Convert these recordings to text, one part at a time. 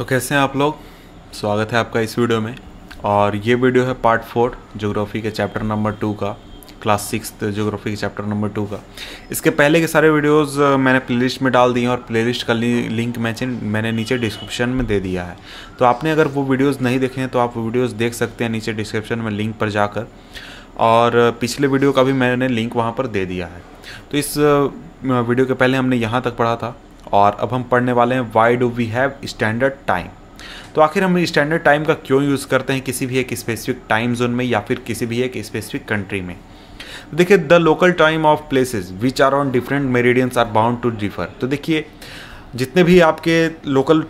तो कैसे हैं आप लोग। स्वागत है आपका इस वीडियो में। और ये वीडियो है पार्ट 4 ज्योग्राफी के चैप्टर नंबर 2 का, क्लास 6 ज्योग्राफी के चैप्टर नंबर 2 का। इसके पहले के सारे वीडियोस मैंने प्लेलिस्ट में डाल दिए हैं और प्लेलिस्ट का लिंक मैंने नीचे डिस्क्रिप्शन में दे दिया है। तो आपने अगर वो वीडियोस नहीं देखे हैं तो आप वीडियोस देख सकते हैं नीचे डिस्क्रिप्शन में लिंक पर जाकर, और पिछले वीडियो का भी मैंने लिंक वहाँ पर दे दिया है। तो इस वीडियो के पहले हमने यहाँ तक पढ़ा था और अब हम पढ़ने वाले हैं why do we have standard time. तो आखिर हम स्टैंडर्ड टाइम का क्यों यूज़ करते हैं किसी भी एक स्पेसिफिक टाइम जोन में या फिर किसी भी एक स्पेसिफिक कंट्री में। देखिए, the local time of places which are on different meridians are bound to differ. तो देखिए, जितने भी आपके लोकल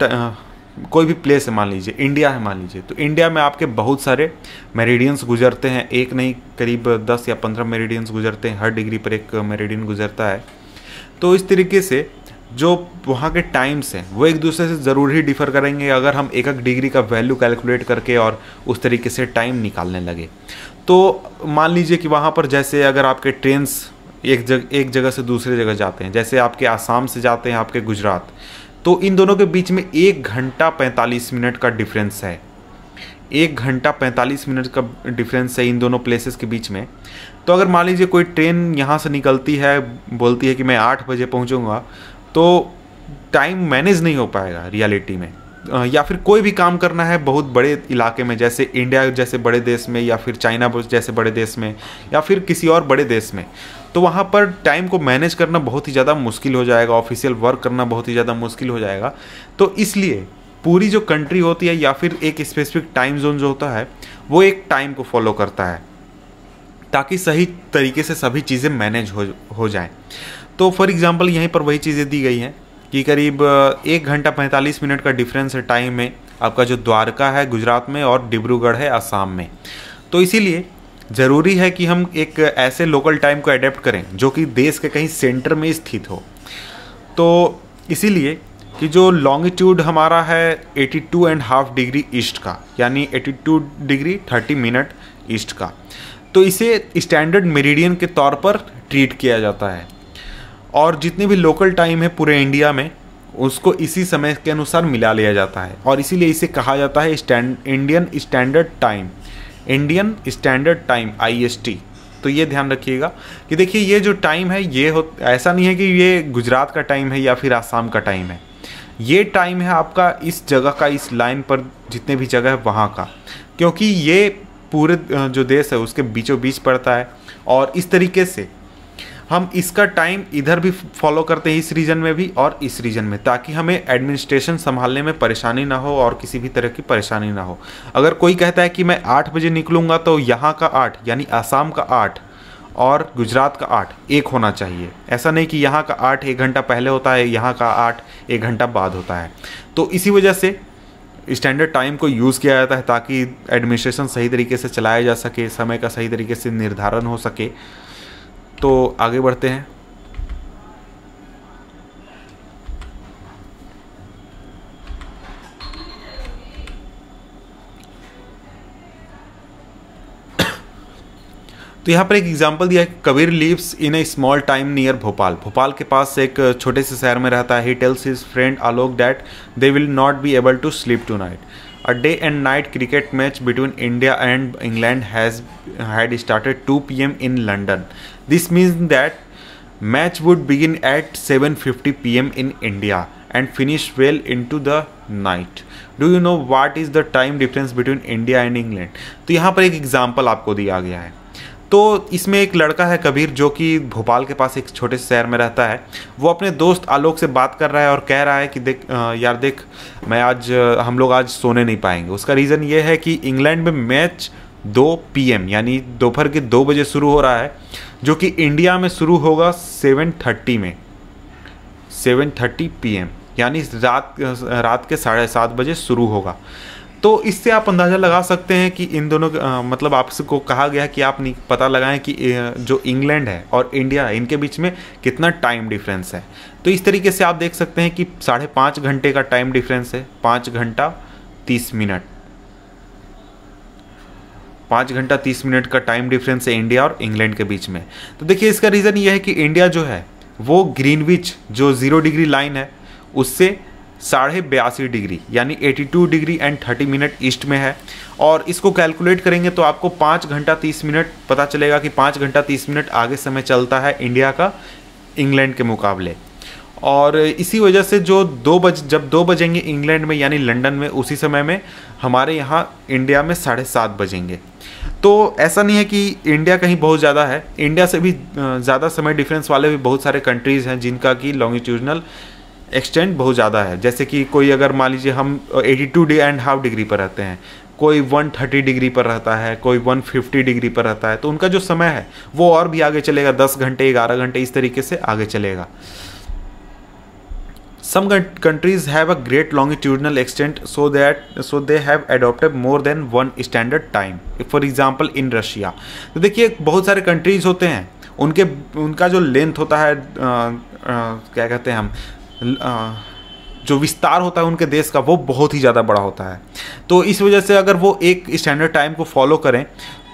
कोई भी प्लेस है, मान लीजिए इंडिया है, मान लीजिए, तो इंडिया में आपके बहुत सारे मेरिडियंस गुजरते हैं। एक नहीं, करीब 10 या 15 मेरिडियंस गुजरते हैं। हर डिग्री पर एक मेरिडियन गुजरता है। तो इस तरीके से जो वहाँ के टाइम्स हैं वो एक दूसरे से ज़रूर ही डिफ़र करेंगे अगर हम एक डिग्री का वैल्यू कैलकुलेट करके और उस तरीके से टाइम निकालने लगे। तो मान लीजिए कि वहाँ पर जैसे अगर आपके ट्रेन्स एक जगह से दूसरी जगह जाते हैं, जैसे आपके आसाम से जाते हैं आपके गुजरात, तो इन दोनों के बीच में 1 घंटा 45 मिनट का डिफरेंस है। 1 घंटा 45 मिनट का डिफरेंस है इन दोनों प्लेसेस के बीच में। तो अगर मान लीजिए कोई ट्रेन यहाँ से निकलती है, बोलती है कि मैं 8 बजे पहुँचूँगा, तो टाइम मैनेज नहीं हो पाएगा रियलिटी में। या फिर कोई भी काम करना है बहुत बड़े इलाके में, जैसे इंडिया जैसे बड़े देश में, या फिर चाइना जैसे बड़े देश में, या फिर किसी और बड़े देश में, तो वहाँ पर टाइम को मैनेज करना बहुत ही ज़्यादा मुश्किल हो जाएगा। ऑफिशियल वर्क करना बहुत ही ज़्यादा मुश्किल हो जाएगा। तो इसलिए पूरी जो कंट्री होती है या फिर एक स्पेसिफिक टाइम जोन जो होता है वो एक टाइम को फॉलो करता है ताकि सही तरीके से सभी चीज़ें मैनेज हो जाएं। तो फॉर एग्जांपल यहीं पर वही चीज़ें दी गई हैं कि करीब 1 घंटा 45 मिनट का डिफरेंस है टाइम में आपका जो द्वारका है गुजरात में और डिब्रूगढ़ है असम में। तो इसीलिए ज़रूरी है कि हम एक ऐसे लोकल टाइम को अडेप्ट करें जो कि देश के कहीं सेंटर में स्थित हो। तो इसीलिए कि जो लॉन्गिट्यूड हमारा है 82.5 डिग्री ईस्ट का, यानी 82 डिग्री 30 मिनट ईस्ट का, तो इसे स्टैंडर्ड मेरिडियन के तौर पर ट्रीट किया जाता है। और जितने भी लोकल टाइम है पूरे इंडिया में उसको इसी समय के अनुसार मिला लिया जाता है, और इसीलिए इसे कहा जाता है Indian standard time, Indian standard time IST। तो ये ध्यान रखिएगा कि देखिए, ये जो टाइम है ये ऐसा नहीं है कि ये गुजरात का टाइम है या फिर आसाम का टाइम है। ये टाइम है आपका इस जगह का, इस लाइन पर जितने भी जगह है वहाँ का, क्योंकि ये पूरे जो देश है उसके बीचों बीच पड़ता है। और इस तरीके से हम इसका टाइम इधर भी फॉलो करते हैं, इस रीजन में भी और इस रीजन में, ताकि हमें एडमिनिस्ट्रेशन संभालने में परेशानी ना हो और किसी भी तरह की परेशानी ना हो। अगर कोई कहता है कि मैं 8 बजे निकलूँगा, तो यहाँ का 8 यानी आसाम का 8 और गुजरात का 8 एक होना चाहिए। ऐसा नहीं कि यहाँ का 8 1 घंटा पहले होता है, यहाँ का 8 1 घंटा बाद होता है। तो इसी वजह से स्टैंडर्ड टाइम को यूज़ किया जाता है ताकि एडमिनिस्ट्रेशन सही तरीके से चलाया जा सके, समय का सही तरीके से निर्धारण हो सके। तो आगे बढ़ते हैं। तो यहाँ पर एक एग्जांपल दिया है, Kabir lives in a small time near Bhopal. Bhopal के पास एक छोटे से शहर में रहता है। He tells his friend Alok that they will not be able to sleep tonight. A day and night cricket match between India and England had started 2 p.m. in London. This means that match would begin at 7:50 p.m. in India and finish well into the night. Do you know what is the time difference between India and England? तो यहाँ पर एक example आपको दिया गया है। तो इसमें एक लड़का है कबीर, जो कि भोपाल के पास एक छोटे से शहर में रहता है। वो अपने दोस्त आलोक से बात कर रहा है और कह रहा है कि देख यार देख, हम लोग आज सोने नहीं पाएंगे। उसका रीज़न ये है कि इंग्लैंड में मैच 2 PM यानी दोपहर के 2 बजे शुरू हो रहा है, जो कि इंडिया में शुरू होगा 7:30 में, 7:30 PM यानी रात के 7:30 बजे शुरू होगा। तो इससे आप अंदाज़ा लगा सकते हैं कि इन दोनों मतलब आपको कहा गया है कि आप पता लगाएं कि जो इंग्लैंड है और इंडिया है इनके बीच में कितना टाइम डिफरेंस है। तो इस तरीके से आप देख सकते हैं कि 5.5 घंटे का टाइम डिफरेंस है, 5 घंटा 30 मिनट, 5 घंटा 30 मिनट का टाइम डिफरेंस है इंडिया और इंग्लैंड के बीच में। तो देखिए, इसका रीज़न ये है कि इंडिया जो है वो ग्रीनविच जो 0 डिग्री लाइन है उससे 82.5 डिग्री यानी 82 डिग्री एंड 30 मिनट ईस्ट में है। और इसको कैलकुलेट करेंगे तो आपको 5 घंटा 30 मिनट पता चलेगा कि 5 घंटा 30 मिनट आगे समय चलता है इंडिया का इंग्लैंड के मुकाबले। और इसी वजह से जब 2 बजेंगे इंग्लैंड में यानी लंदन में, उसी समय में हमारे यहाँ इंडिया में 7:30 बजेंगे। तो ऐसा नहीं है कि इंडिया कहीं बहुत ज़्यादा है, इंडिया से भी ज़्यादा समय डिफरेंस वाले भी बहुत सारे कंट्रीज़ हैं जिनका कि लॉन्गिट्यूडनल एक्सटेंट बहुत ज़्यादा है। जैसे कि कोई अगर मान लीजिए हम 82.5 डिग्री पर रहते हैं, कोई 130 डिग्री पर रहता है, कोई 150 डिग्री पर रहता है, तो उनका जो समय है वो और भी आगे चलेगा, 10 घंटे 11 घंटे इस तरीके से आगे चलेगा। Some countries have a great longitudinal extent so they have adopted more than one standard time. For example, in Russia. तो देखिए बहुत सारे कंट्रीज होते हैं, उनका जो लेंथ होता है क्या कहते हैं हम जो विस्तार होता है उनके देश का वो बहुत ही ज़्यादा बड़ा होता है। तो इस वजह से अगर वो एक स्टैंडर्ड टाइम को फॉलो करें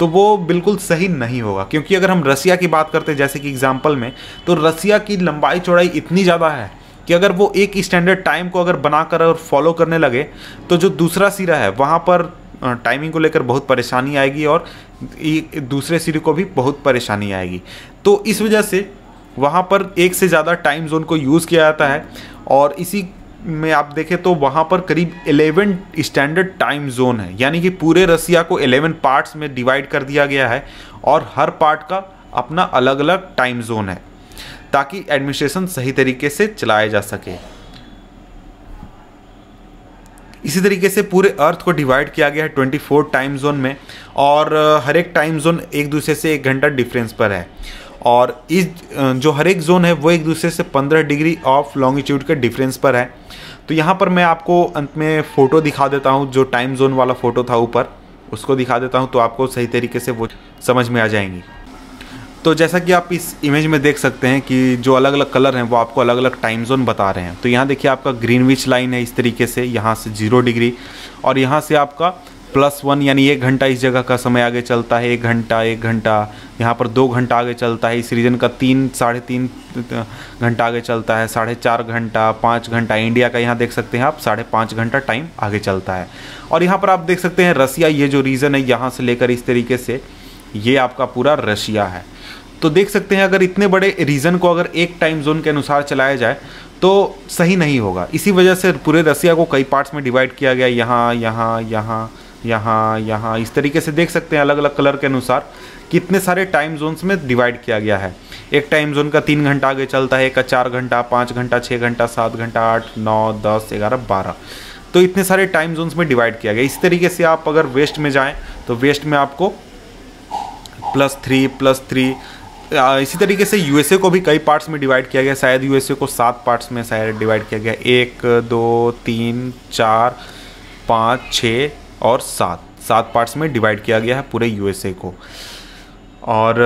तो वो बिल्कुल सही नहीं होगा। क्योंकि अगर हम रसिया की बात करते हैं जैसे कि एग्जाम्पल में, तो रसिया की लंबाई चौड़ाई इतनी ज़्यादा है कि अगर वो एक स्टैंडर्ड टाइम को अगर बनाकर और फॉलो करने लगे तो जो दूसरा सिरा है वहाँ पर टाइमिंग को लेकर बहुत परेशानी आएगी और दूसरे सिरे को भी बहुत परेशानी आएगी। तो इस वजह से वहाँ पर एक से ज़्यादा टाइम जोन को यूज़ किया जाता है। और इसी में आप देखें तो वहाँ पर करीब 11 स्टैंडर्ड टाइम जोन है, यानी कि पूरे रसिया को 11 पार्ट्स में डिवाइड कर दिया गया है और हर पार्ट का अपना अलग अलग टाइम जोन है ताकि एडमिनिस्ट्रेशन सही तरीके से चलाया जा सके। इसी तरीके से पूरे अर्थ को डिवाइड किया गया है 24 टाइम जोन में और हर एक टाइम जोन एक दूसरे से 1 घंटा डिफरेंस पर है। और इस जो हर एक जोन है वो एक दूसरे से 15 डिग्री ऑफ लॉन्गिट्यूड के डिफरेंस पर है। तो यहाँ पर मैं आपको अंत में फ़ोटो दिखा देता हूँ, जो टाइम जोन वाला फ़ोटो था ऊपर उसको दिखा देता हूँ तो आपको सही तरीके से वो समझ में आ जाएंगी। तो जैसा कि आप इस इमेज में देख सकते हैं कि जो अलग अलग कलर हैं वो आपको अलग अलग टाइम जोन बता रहे हैं। तो यहाँ देखिए आपका ग्रीनविच लाइन है इस तरीके से, यहाँ से 0 डिग्री और यहाँ से आपका +1 यानी 1 घंटा इस जगह का समय आगे चलता है, 1 घंटा यहाँ पर 2 घंटा आगे चलता है, इस रीजन का 3-3.5 घंटा आगे चलता है, 4.5 घंटा, 5 घंटा। इंडिया का यहाँ देख सकते हैं आप 5.5 घंटा टाइम आगे चलता है। और यहाँ पर आप देख सकते हैं रसिया, ये जो रीजन है यहाँ से लेकर इस तरीके से ये आपका पूरा रशिया है। तो देख सकते हैं अगर इतने बड़े रीजन को अगर एक टाइम जोन के अनुसार चलाया जाए तो सही नहीं होगा। इसी वजह से पूरे रसिया को कई पार्ट्स में डिवाइड किया गया, यहाँ इस तरीके से देख सकते हैं अलग अलग कलर के अनुसार कितने सारे टाइम जोन्स में डिवाइड किया गया है। एक टाइम जोन का 3 घंटा आगे चलता है, एक का 4 घंटा, 5 घंटा, 6 घंटा, 7 घंटा, 8, 9, 10, 11, 12। तो इतने सारे टाइम जोन्स में डिवाइड किया गया। इस तरीके से आप अगर वेस्ट में जाएँ तो वेस्ट में आपको +3 इसी तरीके से यूएसए को भी कई पार्ट्स में डिवाइड किया गया। शायद यूएसए को 7 पार्ट्स में शायद डिवाइड किया गया, 1, 2, 3, 4, 5, 6 और 7 पार्ट्स में डिवाइड किया गया है पूरे यूएसए को। और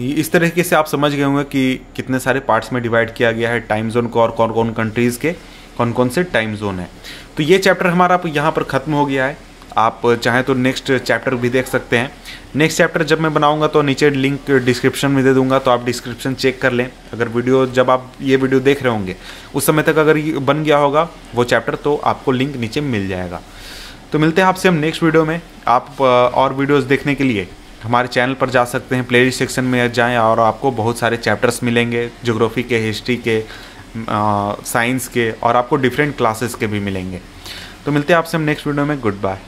इस तरीके से आप समझ गए होंगे कि कितने सारे पार्ट्स में डिवाइड किया गया है टाइम जोन को और कौन कौन कंट्रीज़ के कौन कौन से टाइम जोन है। तो ये चैप्टर हमारा यहाँ पर ख़त्म हो गया है। आप चाहें तो नेक्स्ट चैप्टर भी देख सकते हैं। नेक्स्ट चैप्टर जब मैं बनाऊंगा तो नीचे लिंक डिस्क्रिप्शन में दे दूंगा, तो आप डिस्क्रिप्शन चेक कर लें। अगर जब आप ये वीडियो देख रहे होंगे उस समय तक अगर ये बन गया होगा वो चैप्टर तो आपको लिंक नीचे मिल जाएगा। तो मिलते हैं आपसे हम नेक्स्ट वीडियो में। आप और वीडियोज़ देखने के लिए हमारे चैनल पर जा सकते हैं, प्लेलिस्ट सेक्शन में जाएँ और आपको बहुत सारे चैप्टर्स मिलेंगे, ज्योग्राफी के, हिस्ट्री के, साइंस के और आपको डिफरेंट क्लासेस के भी मिलेंगे। तो मिलते हैं आपसे हम नेक्स्ट वीडियो में। Good bye.